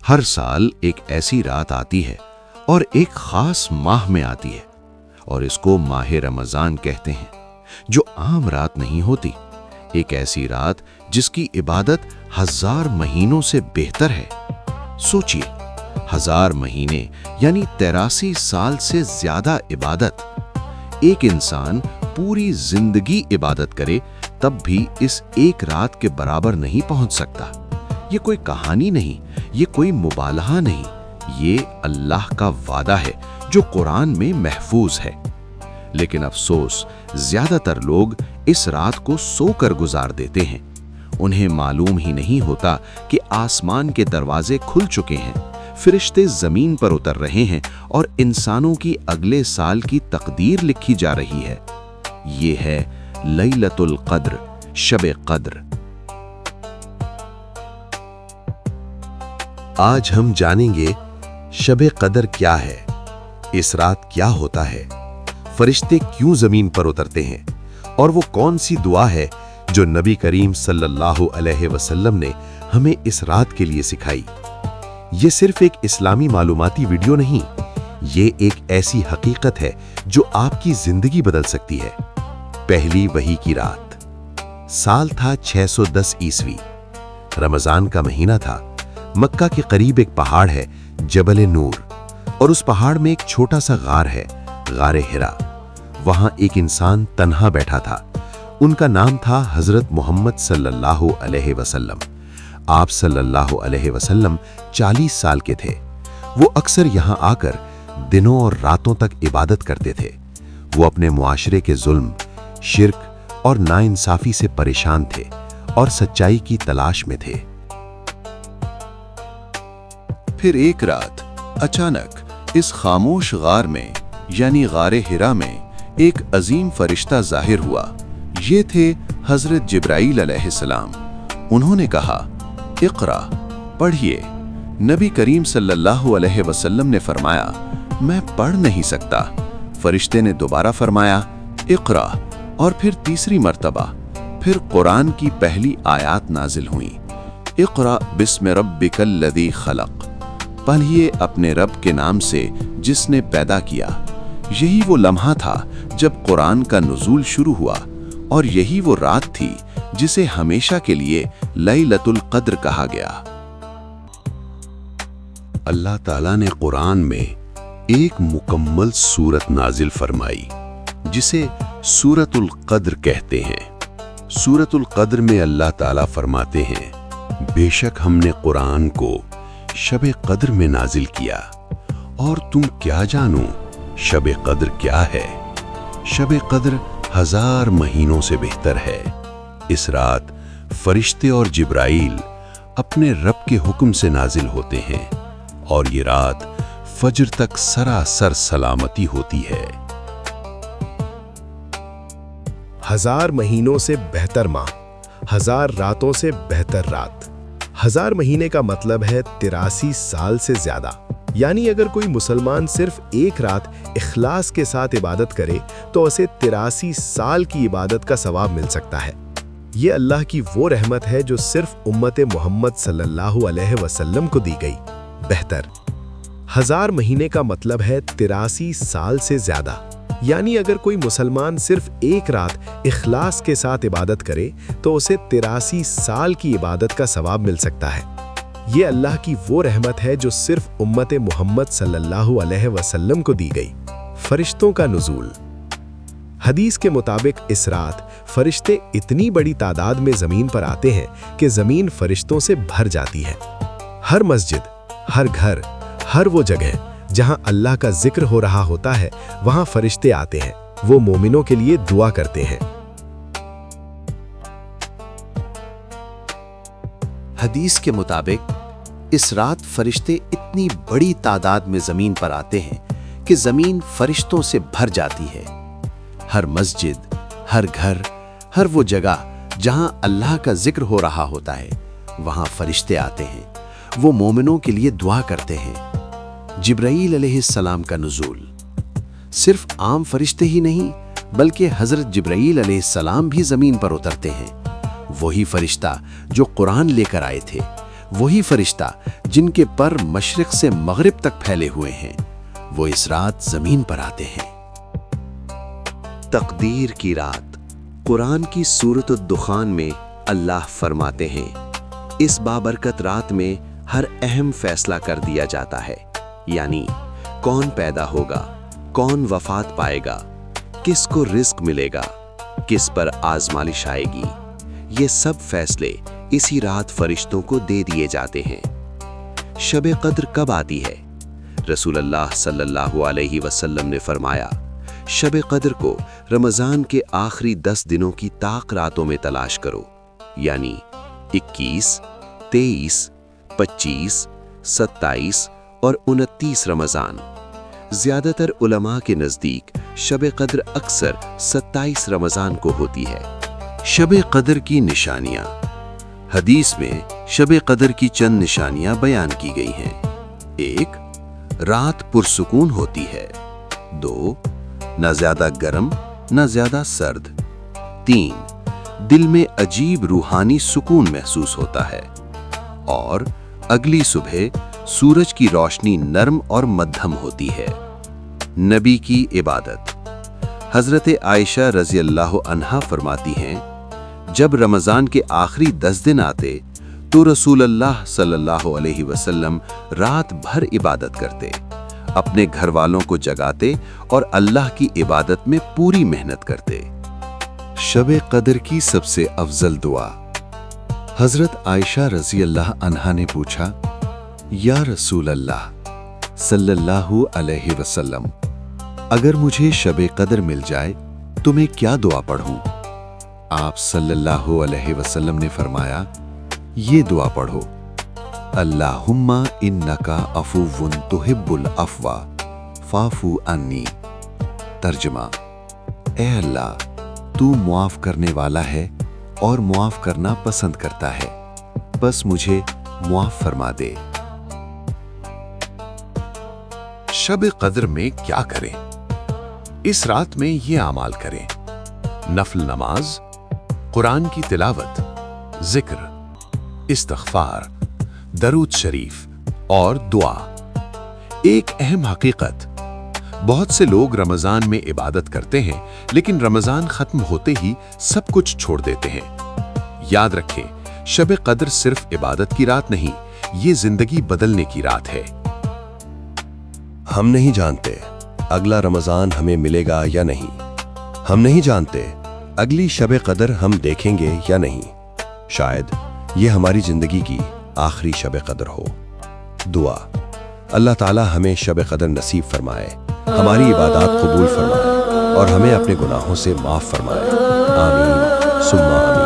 ہر سال ایک ایسی رات آتی ہے اور ایک خاص ماہ میں آتی ہے، اور اس کو ماہ رمضان کہتے ہیں، جو عام رات نہیں ہوتی، ایک ایسی رات جس کی عبادت 1000 مہینوں سے بہتر ہے۔ سوچئے، 1000 مہینے یعنی 83 سال سے زیادہ عبادت۔ ایک انسان پوری زندگی عبادت کرے تب بھی اس ایک رات کے برابر نہیں پہنچ سکتا۔ یہ کوئی کہانی نہیں، یہ کوئی مبالغہ نہیں، یہ اللہ کا وعدہ ہے جو قرآن میں محفوظ ہے۔ لیکن افسوس، زیادہ تر لوگ اس رات کو سو کر گزار دیتے ہیں۔ انہیں معلوم ہی نہیں ہوتا کہ آسمان کے دروازے کھل چکے ہیں، فرشتے زمین پر اتر رہے ہیں اور انسانوں کی اگلے سال کی تقدیر لکھی جا رہی ہے۔ یہ ہے لیلۃ القدر، شب قدر۔ آج ہم جانیں گے شب قدر کیا ہے، اس رات کیا ہوتا ہے، فرشتے کیوں زمین پر اترتے ہیں، اور وہ کون سی دعا ہے جو نبی کریم صلی اللہ علیہ وسلم نے ہمیں اس رات کے لیے سکھائی۔ یہ صرف ایک اسلامی معلوماتی ویڈیو نہیں، یہ ایک ایسی حقیقت ہے جو آپ کی زندگی بدل سکتی ہے۔ پہلی وحی کی رات، سال تھا 610 عیسوی، رمضان کا مہینہ تھا۔ مکہ کے قریب ایک پہاڑ ہے جبل نور، اور اس پہاڑ میں ایک چھوٹا سا غار ہے، غار حرا۔ وہاں ایک انسان تنہا بیٹھا تھا۔ ان کا نام تھا حضرت محمد صلی اللہ علیہ وسلم۔ آپ صلی اللہ علیہ وسلم 40 سال کے تھے۔ وہ اکثر یہاں آ کر دنوں اور راتوں تک عبادت کرتے تھے۔ وہ اپنے معاشرے کے ظلم، شرک اور ناانصافی سے پریشان تھے اور سچائی کی تلاش میں تھے۔ پھر ایک رات اچانک اس خاموش غار میں یعنی غار حرا میں ایک عظیم فرشتہ ظاہر ہوا۔ یہ تھے حضرت جبرائیل علیہ السلام۔ انہوں نے کہا، اقرا، پڑھیے۔ نبی کریم صلی اللہ علیہ وسلم نے فرمایا، میں پڑھ نہیں سکتا۔ فرشتے نے دوبارہ فرمایا، اقرا، اور پھر تیسری مرتبہ۔ پھر قرآن کی پہلی آیات نازل ہوئیں، اقرا بسم ربک الذی خلق، پڑھیے اپنے رب کے نام سے جس نے پیدا کیا۔ یہی وہ لمحہ تھا جب قرآن کا نزول شروع ہوا، اور یہی وہ رات تھی جسے ہمیشہ کے لیے لیلۃ القدر کہا گیا۔ اللہ تعالیٰ نے قرآن میں ایک مکمل سورت نازل فرمائی جسے سورۃ القدر کہتے ہیں۔ سورۃ القدر میں اللہ تعالیٰ فرماتے ہیں، بے شک ہم نے قرآن کو شب قدر میں نازل کیا، اور تم کیا جانو شب قدر کیا ہے؟ شب قدر 1000 مہینوں سے بہتر ہے۔ اس رات فرشتے اور جبرائیل اپنے رب کے حکم سے نازل ہوتے ہیں، اور یہ رات فجر تک سراسر سلامتی ہوتی ہے۔ 1000 مہینوں سے بہتر ماہ، 1000 راتوں سے بہتر رات۔ 1000 مہینے کا مطلب ہے 83 سال سے زیادہ۔ یعنی اگر کوئی مسلمان صرف ایک رات اخلاص کے ساتھ عبادت کرے تو اسے 83 سال کی عبادت کا ثواب مل سکتا ہے۔ یہ اللہ کی وہ رحمت ہے جو صرف امت محمد صلی اللہ علیہ وسلم کو دی گئی۔ بہتر، 1000 مہینے کا مطلب ہے 83 سال سے زیادہ۔ یعنی اگر کوئی مسلمان صرف ایک رات اخلاص کے ساتھ عبادت کرے تو اسے 83 سال کی عبادت کا ثواب مل سکتا ہے۔ یہ اللہ کی وہ رحمت ہے جو صرف امت محمد صلی اللہ علیہ وسلم کو دی گئی۔ فرشتوں کا نزول۔ حدیث کے مطابق اس رات فرشتے اتنی بڑی تعداد میں زمین پر آتے ہیں کہ زمین فرشتوں سے بھر جاتی ہے۔ ہر مسجد، ہر گھر، ہر وہ جگہ جہاں اللہ کا ذکر ہو رہا ہوتا ہے، وہاں فرشتے آتے ہیں۔ وہ مومنوں کے لیے دعا کرتے ہیں۔ حدیث کے مطابق اس رات فرشتے اتنی بڑی تعداد میں زمین پر آتے ہیں کہ زمین فرشتوں سے بھر جاتی ہے۔ ہر مسجد، ہر گھر، ہر وہ جگہ جہاں اللہ کا ذکر ہو رہا ہوتا ہے، وہاں فرشتے آتے ہیں۔ وہ مومنوں کے لیے دعا کرتے ہیں۔ جبرائیل علیہ السلام کا نزول۔ صرف عام فرشتے ہی نہیں بلکہ حضرت جبرائیل علیہ السلام بھی زمین پر اترتے ہیں۔ وہی فرشتہ جو قرآن لے کر آئے تھے، وہی فرشتہ جن کے پر مشرق سے مغرب تک پھیلے ہوئے ہیں، وہ اس رات زمین پر آتے ہیں۔ تقدیر کی رات۔ قرآن کی سورۃ الدخان میں اللہ فرماتے ہیں، اس بابرکت رات میں ہر اہم فیصلہ کر دیا جاتا ہے، یعنی کون پیدا ہوگا، کون وفات پائے گا، کس کو رزق ملے گا، کس پر آزمائش آئے گی۔ یہ سب فیصلے اسی رات فرشتوں کو دے دیے جاتے ہیں۔ شب قدر کب آتی ہے؟ رسول اللہ صلی اللہ علیہ وسلم نے فرمایا، شب قدر کو رمضان کے آخری 10 دنوں کی طاق راتوں میں تلاش کرو، یعنی 21، 23، 25، 27 اور 29 رمضان۔ زیادہ تر علماء کے نزدیک شب قدر اکثر 27 رمضان کو ہوتی ہے۔ شب قدر کی نشانیاں۔ حدیث میں شب قدر کی چند نشانیاں بیان کی گئی ہیں۔ 1، رات پرسکون ہوتی ہے۔ 2، نہ زیادہ گرم نہ زیادہ سرد۔ 3، دل میں عجیب روحانی سکون محسوس ہوتا ہے۔ اور اگلی صبح سورج کی روشنی نرم اور مدھم ہوتی ہے۔ نبی کی عبادت۔ حضرت عائشہ رضی اللہ عنہا فرماتی ہیں، جب رمضان کے آخری 10 دن آتے تو رسول اللہ صلی اللہ علیہ وسلم رات بھر عبادت کرتے، اپنے گھر والوں کو جگاتے اور اللہ کی عبادت میں پوری محنت کرتے۔ شب قدر کی سب سے افضل دعا۔ حضرت عائشہ رضی اللہ عنہا نے پوچھا، یا رسول اللہ صلی اللہ علیہ وسلم، اگر مجھے شب قدر مل جائے تو میں کیا دعا پڑھوں؟ آپ صلی اللہ علیہ وسلم نے فرمایا، یہ دعا پڑھو، اللہم انکا عفو تحب العفو فاعف عنی۔ ترجمہ، اے اللہ، تو معاف کرنے والا ہے اور معاف کرنا پسند کرتا ہے، بس مجھے معاف فرما دے۔ شب قدر میں کیا کریں؟ اس رات میں یہ اعمال کریں: نفل نماز، قرآن کی تلاوت، ذکر، استغفار، درود شریف اور دعا۔ ایک اہم حقیقت، بہت سے لوگ رمضان میں عبادت کرتے ہیں لیکن رمضان ختم ہوتے ہی سب کچھ چھوڑ دیتے ہیں۔ یاد رکھیں، شب قدر صرف عبادت کی رات نہیں، یہ زندگی بدلنے کی رات ہے۔ ہم نہیں جانتے اگلا رمضان ہمیں ملے گا یا نہیں، ہم نہیں جانتے اگلی شب قدر ہم دیکھیں گے یا نہیں، شاید یہ ہماری زندگی کی آخری شب قدر ہو۔ دعا، اللہ تعالی ہمیں شب قدر نصیب فرمائے، ہماری عبادات قبول فرمائے اور ہمیں اپنے گناہوں سے معاف فرمائے۔ آمین ثم آمین۔